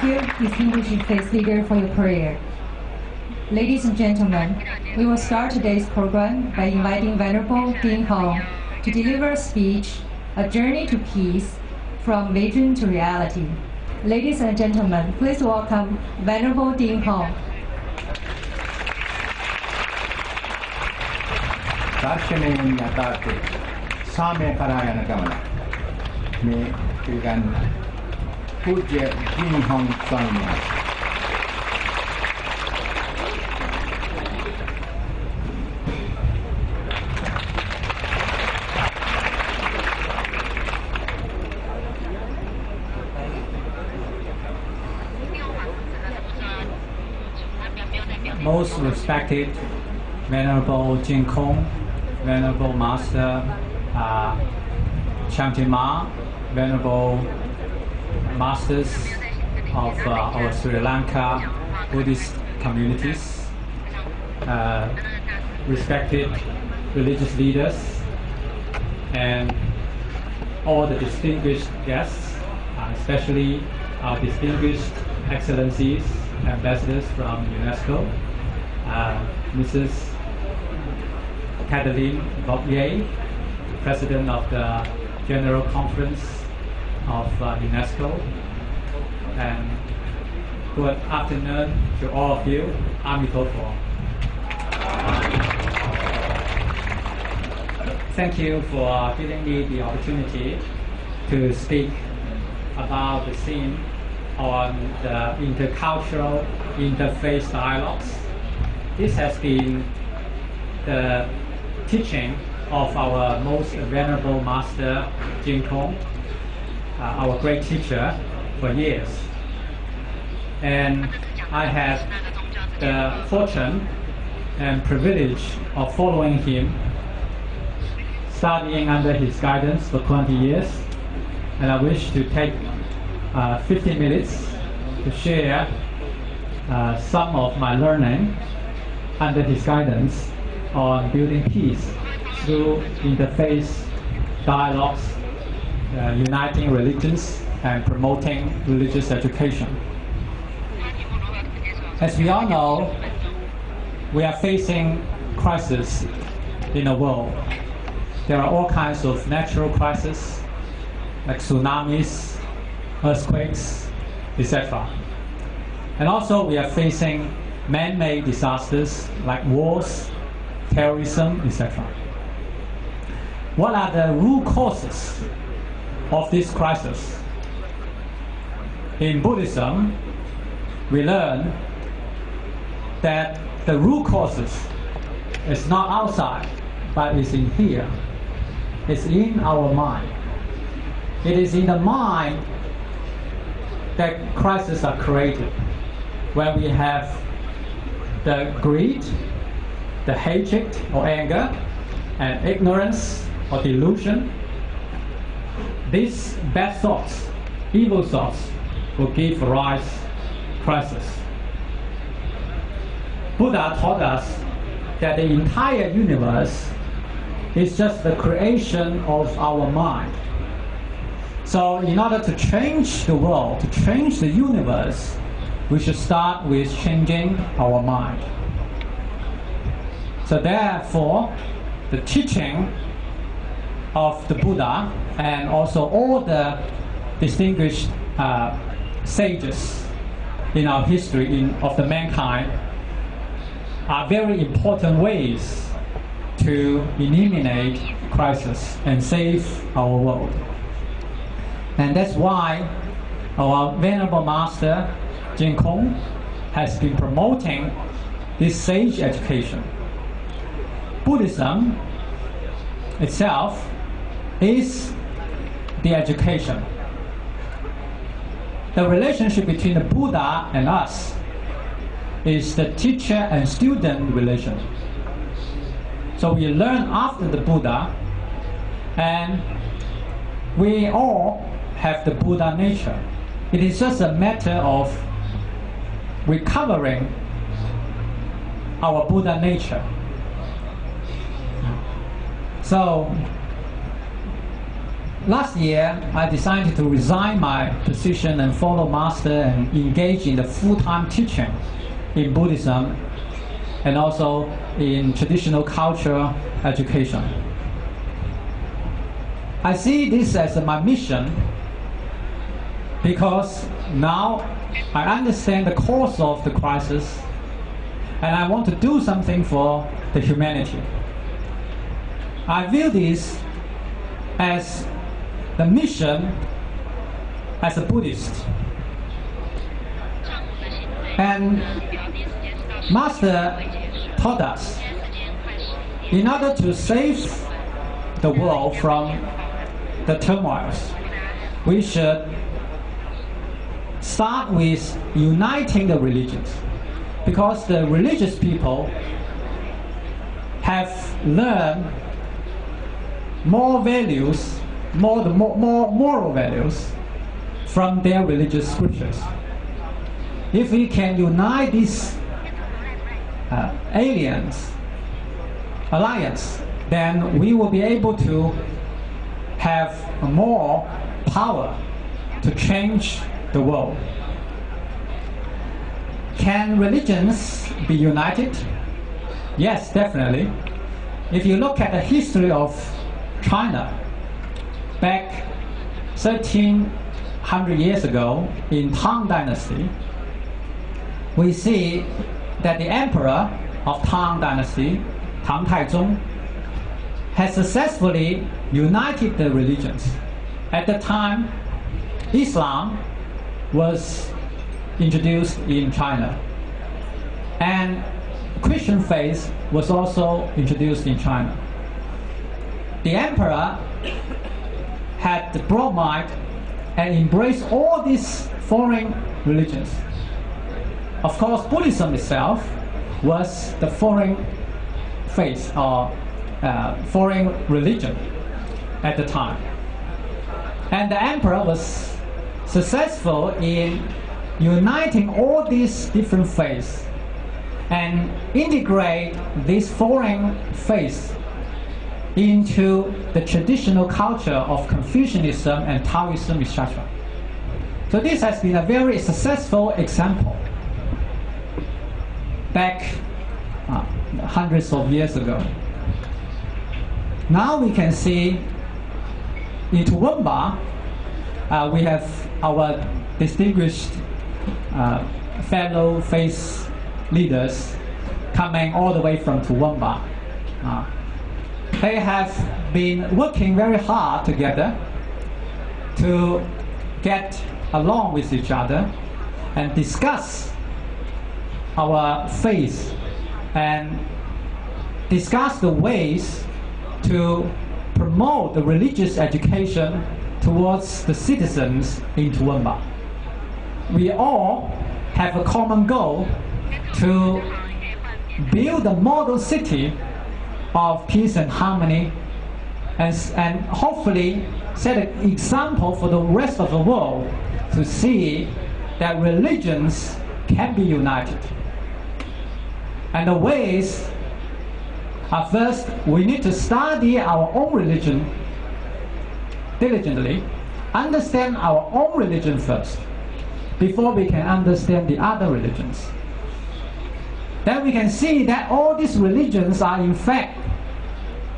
you, distinguished faith leader, for your prayer. Ladies and gentlemen, we will start today's program by inviting Venerable定弘to deliver a speech, A Journey to Peace, from Vision to Reality. Ladies and gentlemen, please welcome Venerable Định弘. दार्शनिक यातायात सामे करायन गमन में Keegan पूज्य Định弘स्वामी Most respected Venerable Định弘, Venerable Master Shantima, Venerable Masters of our Sri Lanka Buddhist communities, respected religious leaders, and all the distinguished guests, especially our distinguished excellencies, ambassadors from UNESCO, Mrs. Kathleen Bobbier, President of the General Conference of UNESCO, and good afternoon to all of you. Amitofo. Thank you for giving me the opportunity to speak about the theme on the intercultural interfaith dialogues. This has been the teaching of our most venerable master Định弘, our great teacher for years. And I had the fortune and privilege of following him, studying under his guidance for 20 years. And I wish to take 15 minutes to share some of my learning under his guidance on building peace through interfaith dialogues, uniting religions, and promoting religious education. As we all know, we are facing crises in the world. There are all kinds of natural crises, like tsunamis, earthquakes, etc. And also we are facing man-made disasters like wars, terrorism, etc. What are the root causes of this crisis? In Buddhism, we learn that the root causes is not outside, but is in here. It's in our mind. It is in the mind that crises are created, where we have the greed, the hatred or anger, and ignorance or delusion. These bad thoughts, evil thoughts, will give rise to crisis. Buddha taught us that the entire universe is just the creation of our mind. So in order to change the world, to change the universe, we should start with changing our mind. So therefore, the teaching of the Buddha and also all the distinguished sages in our history of the mankind are very important ways to eliminate crisis and save our world. And that's why our Venerable Master Định弘has been promoting this sage education. Buddhism itself is the education. The relationship between the Buddha and us is the teacher and student relation. So we learn after the Buddha, and we all have the Buddha nature. It is just a matter of recovering our Buddha nature. last year, I decided to resign my position and follow Master and engage in the full-time teaching in Buddhism and also in traditional cultural education. I see this as my mission because now I understand the cause of the crisis and I want to do something for the humanity. I view this as the mission as a Buddhist. And Master taught us, in order to save the world from the turmoils, we should start with uniting the religions, because the religious people have learned more values, more moral values from their religious scriptures. If we can unite these alliance, then we will be able to have more power to change the world. Can religions be united? Yes, definitely. If you look at the history of China, back 1300 years ago in Tang Dynasty, we see that the emperor of Tang Dynasty, Tang Taizong, has successfully united the religions. At the time, Islam was introduced in China, and Christian faith was also introduced in China. The emperor had the broad mind and embraced all these foreign religions. Of course, Buddhism itself was the foreign faith or foreign religion at the time. And the emperor was successful in uniting all these different faiths and integrate these foreign faiths into the traditional culture of Confucianism and Taoism, etc. So this has been a very successful example back hundreds of years ago. Now we can see in Toowoomba, we have our distinguished fellow faith leaders coming all the way from Toowoomba. They have been working very hard together to get along with each other and discuss our faith and discuss the ways to promote the religious education towards the citizens in Toowoomba. We all have a common goal to build a model city of peace and harmony and hopefully set an example for the rest of the world to see that religions can be united. And the ways are, first, we need to study our own religion diligently, understand our own religion first, before we can understand the other religions. Then we can see that all these religions are in fact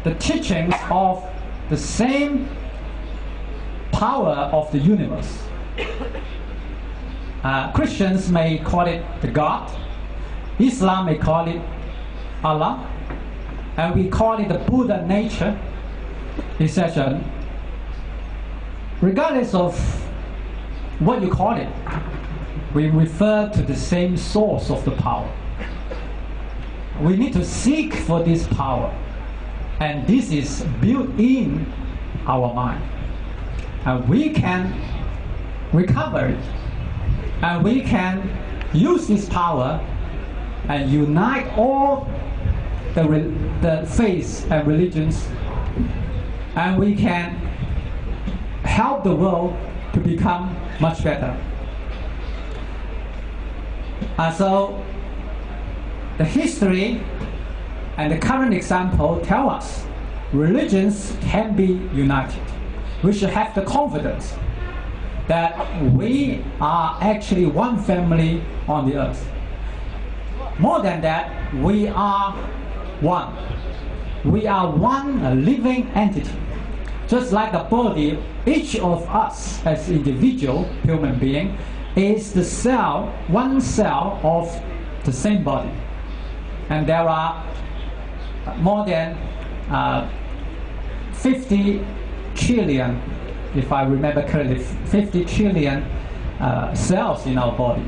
the teachings of the same power of the universe. Christians may call it the God, Islam may call it Allah, and we call it the Buddha nature, etc. Regardless of what you call it, we refer to the same source of the power. We need to seek for this power, and this is built in our mind. And we can recover it, and we can use this power and unite all the faiths and religions, and we can help the world to become much better. So the history and the current example tell us religions can be united. we should have the confidence that we are actually one family on the earth. More than that, we are one. We are one living entity. Just like the body, each of us as individual human being is the cell, one cell of the same body. And there are more than 50 trillion, if I remember correctly, 50 trillion cells in our body.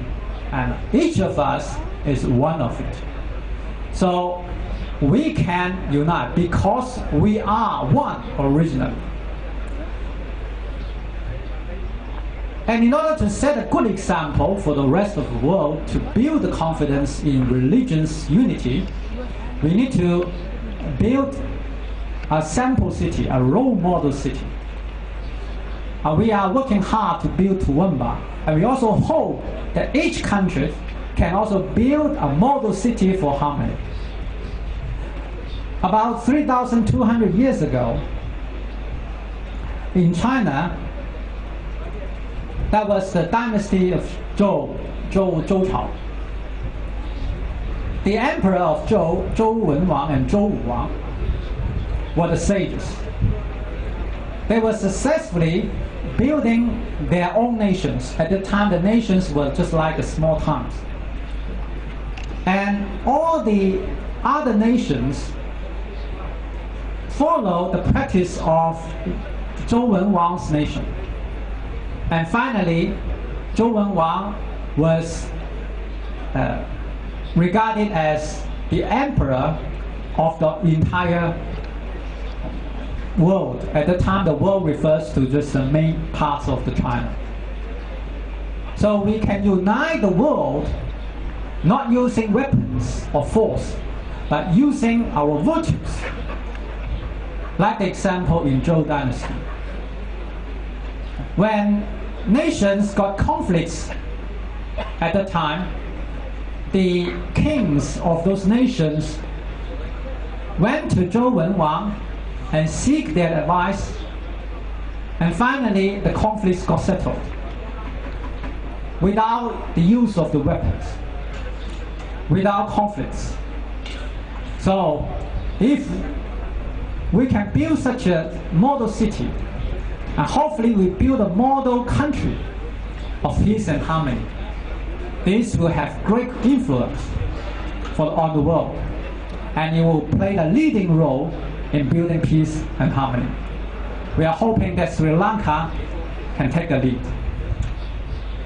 And each of us is one of it. So we can unite because we are one originally. And in order to set a good example for the rest of the world to build the confidence in religion's unity, we need to build a sample city, a role model city. We are working hard to build Toowoomba, and we also hope that each country can also build a model city for harmony. About 3,200 years ago, in China, that was the dynasty of Zhou Chao. The emperor of Zhou Wenwang and Zhou Wang, were the sages. They were successfully building their own nations. At the time, the nations were just like the small towns. And all the other nations followed the practice of Zhou Wenwang's nation. And finally, Zhou Wenwang was regarded as the emperor of the entire world. At the time, the world refers to just the main parts of the China. So we can unite the world not using weapons or force, but using our virtues, like the example in Zhou dynasty. When nations got conflicts at the time, the kings of those nations went to Zhou Wenwang and seek their advice, and finally the conflicts got settled without the use of the weapons, without conflicts. So if we can build such a model city, and hopefully we build a model country of peace and harmony, this will have great influence on the world, and it will play a leading role in building peace and harmony. We are hoping that Sri Lanka can take the lead.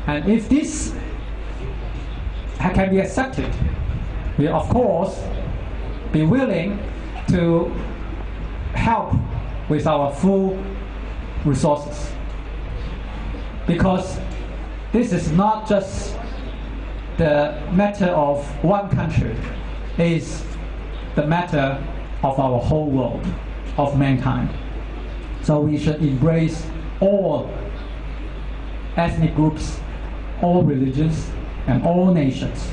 And if this can be accepted, we of course be willing to help with our full resources. Because this is not just the matter of one country, it is the matter of our whole world, of mankind. So we should embrace all ethnic groups, all religions, and all nations.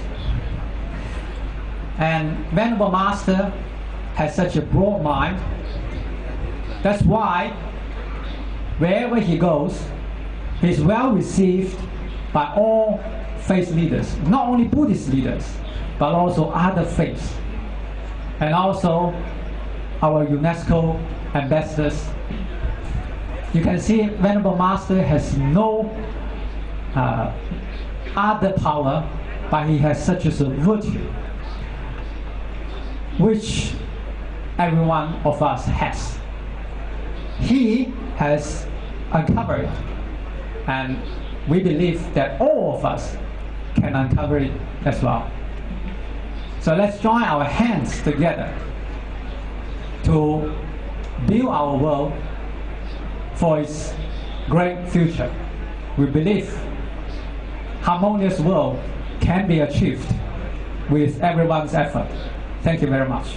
And Venerable Master has such a broad mind. That's why wherever he goes, he's well received by all faith leaders, not only Buddhist leaders, but also other faiths, and also our UNESCO ambassadors. You can see Venerable Master has no other power, but he has such a virtue, which every one of us has. He has uncovered it, and we believe that all of us can uncover it as well. So let's join our hands together to build our world for its great future. We believe harmonious world can be achieved with everyone's effort. Thank you very much.